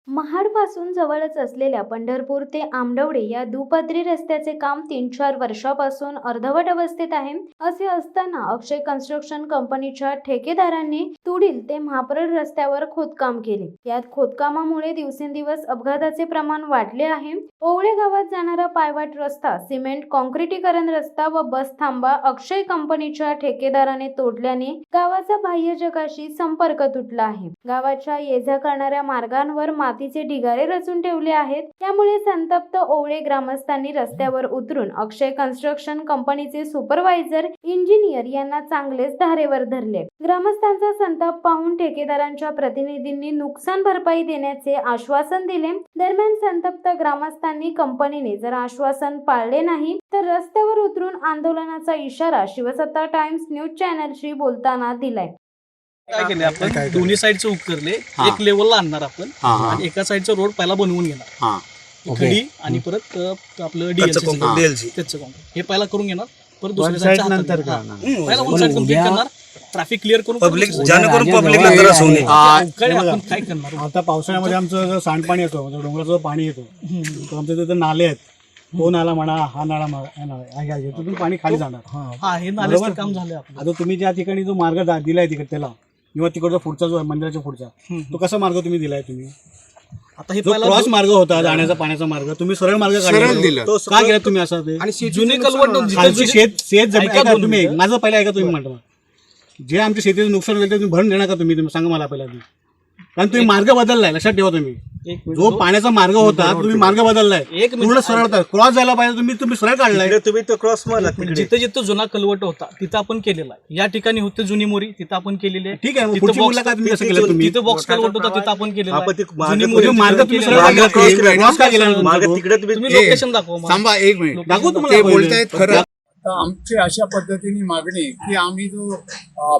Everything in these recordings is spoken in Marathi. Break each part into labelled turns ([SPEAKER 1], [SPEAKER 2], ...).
[SPEAKER 1] महाडपासून जवळच असलेल्या पंढरपूर ते आंबवडे या दुपदरी रस्त्याचे काम 3-4 वर्षापासून अर्धवट अवस्थेत आहे. असे असताना अक्षय कन्स्ट्रक्शन कंपनीच्या ठेकेदारांनी तुडील ते महाप्रद रस्त्यावर खोदकाम केले. यात खोदकामामुळे दिवसेंदिवस अपघाताचे प्रमाण वाढले आहे. ओवळे गावात जाणारा पायवाट रस्ता, सिमेंट काँक्रिटीकरण रस्ता व बस थांबा अक्षय कंपनीच्या ठेकेदाराने तोडल्याने गावाचा बाह्य जगाशी संपर्क तुटला आहे. गावाच्या ये-जा करणाऱ्या मार्गांवर मातीचे ढिगारे रचून ठेवले आहेत. त्यामुळे संतप्त ओवळे ग्रामस्थांनी रस्त्यावर उतरून अक्षय कन्स्ट्रक्शन कंपनीचे सुपरवायझर इंजिनियर यांना चांगलेच धारेवर धरले. ग्रामस्थांचा संताप पाहून ठेकेदारांच्या प्रतिनिधींनी नुकसान भरपाई देण्याचे आश्वासन दिले. दरम्यान संतप्त ग्रामस्थांनी कंपनीने जर आश्वासन पाळले नाही तर रस्त्यावर उतरून आंदोलनाचा इशारा शिवसत्ता टाइम्स न्यूज चॅनलशी बोलताना दिलाय.
[SPEAKER 2] काय केले आपण दोन्ही साईडचं उपकरले एक लेवलला आणणार आपण आणि एका साईडचा रोड पहिला बनवून घेणार खडी आणि परत आपलं डीएलसी हे पहिला करून घेणार. परत दुसऱ्या साईडच्या नंतर पहिला वन साईड कंप्लीट करणार, ट्रॅफिक क्लिअर करून
[SPEAKER 3] पब्लिक
[SPEAKER 2] आपण काय करणार.
[SPEAKER 4] आता पावसाळ्यामध्ये आमचं सांडपाणी येतो, डोंगराचं पाणी येतो, आमच्या तिथे नाले आहेत. तो नाला म्हणा, हा नाला म्हणा, पाणी खाली जाणार.
[SPEAKER 2] हे नाल्याचं काम झालं.
[SPEAKER 4] आता तुम्ही ज्या ठिकाणी जो मार्ग दिलाय तिकडे त्याला किंवा तिकडचा पुढचा जो मंदिराच्या पुढचा तो कसा मार्ग तुम्ही दिलाय? तुम्ही
[SPEAKER 2] आता हे
[SPEAKER 4] क्रॉस मार्ग होता जाण्याचा पाण्याचा मार्ग, तुम्ही सरळ मार्ग दिला. का केला तुम्ही असं? ते
[SPEAKER 2] जुने कलवट
[SPEAKER 4] शेत तुम्ही माझं पहिला ऐका तुम्ही म्हणता, जे आमच्या शेतीचं नुकसान होईल ते तुम्ही भरून देणार का? तुम्ही सांगा मला पहिला. कारण तुम्ही मार्ग बदललाय, लक्षात ठेवा. तुम्ही जो पाण्याचा मार्ग होता तुम्ही मार्ग बदललाय, पूर्ण सरळ क्रॉस जायला पाहिजे, तुम्ही सरळ काढलाय.
[SPEAKER 3] तुम्ही तो क्रॉस मारला.
[SPEAKER 2] जिथं जिथं जुना कलवट होता तिथं आपण केलेला आहे. या ठिकाणी होते जुनी मोरी, तिथं आपण केलेली आहे.
[SPEAKER 4] ठीक आहे, तिथं
[SPEAKER 2] बॉक्स कलवट होता तिथं आपण केलेला आहे.
[SPEAKER 4] मार्ग तुम्ही क्रॉस का केला?
[SPEAKER 2] तुम्ही लोकेशन दाखवा.
[SPEAKER 4] एक मिनिट दाखवू तुम्हाला. बोलतायत खरं.
[SPEAKER 5] आमची अशा पद्धतीने मागणी की आम्ही जो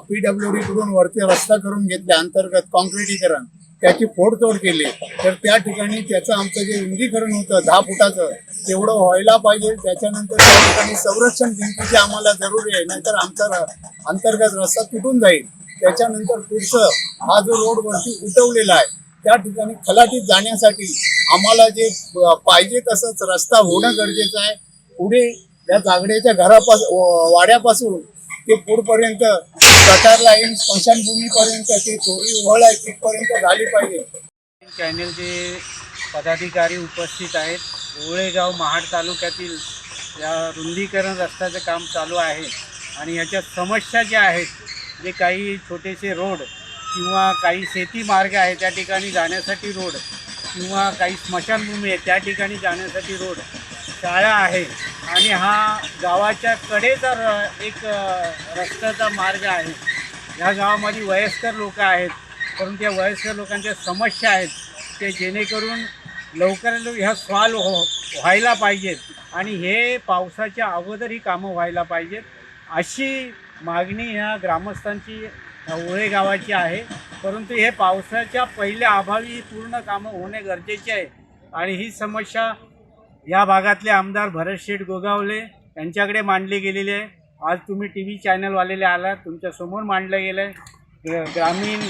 [SPEAKER 5] PWD कडून वरती रस्ता करून घेतला अंतर्गत काँक्रिटीकरण, त्याची फोडतोड केली, तर त्या ठिकाणी त्याचं आमचं जे रुंदीकरण होतं 10 फुटाचं तेवढं व्हायला पाहिजे. त्याच्यानंतर त्या ठिकाणी संरक्षण भिंतीची आम्हाला जरुरी आहे, नाहीतर आमचा अंतर्गत रस्ता तुटून जाईल. त्याच्यानंतर पुढचं हा जो रोड वरती उठवलेला आहे त्या ठिकाणी खलाटीत जाण्यासाठी आम्हाला जे पाहिजे तसंच रस्ता होणं गरजेचं आहे. पुढे या जागड्याच्या वाड्यापासून ते पुढपर्यंत गटार लाईन स्मशानभूमीपर्यंत ते चोरी उघड आहे तिथपर्यंत झाली पाहिजे.
[SPEAKER 6] चॅनेलचे पदाधिकारी उपस्थित आहेत. ओवळेगाव महाड तालुक्यातील या रुंदीकरण रस्त्याचं काम चालू आहे आणि ह्याच्या समस्या ज्या आहेत, जे काही छोटेसे रोड किंवा काही शेती मार्ग आहे त्या ठिकाणी जाण्यासाठी रोड किंवा काही स्मशानभूमी आहे त्या ठिकाणी जाण्यासाठी रोड, शाळा आहे आणि हा गावाच्या कडेचा एक रस्त्याचा मार्ग आहे. ह्या गावामध्ये वयस्कर लोक आहेत, परंतु या वयस्कर लोकांच्या समस्या आहेत ते जेणेकरून लवकरात लवकर ह्या सॉल्व व्हायला पाहिजेत आणि हे पावसाच्या अगोदर ही कामं व्हायला पाहिजेत अशी मागणी ह्या ग्रामस्थांची ओवळे गावाची आहे. परंतु हे पावसाच्या पहिल्या अभावी पूर्ण कामं होणे गरजेचे आहे आणि ही समस्या या भागातले आमदार भरतशेठ गोगावले यांच्याकडे मांडली गेलेली आहे. आज तुम्ही TV चॅनलवालेले आलात, तुमच्यासमोर मांडलं गेलं आहे. ग्रामीण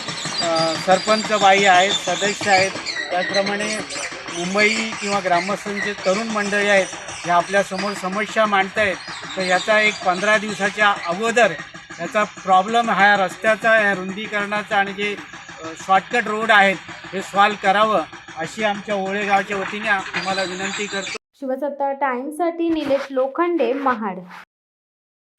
[SPEAKER 6] सरपंच बाई आहेत, सदस्य आहेत, त्याचप्रमाणे मुंबई किंवा ग्रामस्थांचे तरुण मंडळी आहेत, हे आपल्यासमोर समस्या मांडत आहेत. तर याचा एक 15 दिवसाच्या अगोदर याचा प्रॉब्लेम हा रस्त्याचा, ह्या रुंदीकरणाचा आणि जे शॉर्टकट रोड आहेत हे सॉल्व करावं अशी आमच्या ओवळेगावच्या वतीने तुम्हाला विनंती करतो.
[SPEAKER 1] शिवसत्ता टाइम्ससाठी निलेश लोखंडे, महाड.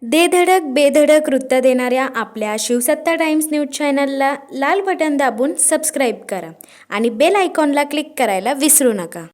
[SPEAKER 1] दे धडक बेधडक वृत्त देणाऱ्या आपल्या शिवसत्ता टाइम्स न्यूज चॅनलला लाल बटन दाबून सबस्क्राईब करा आणि बेल आयकॉनला क्लिक करायला विसरू नका.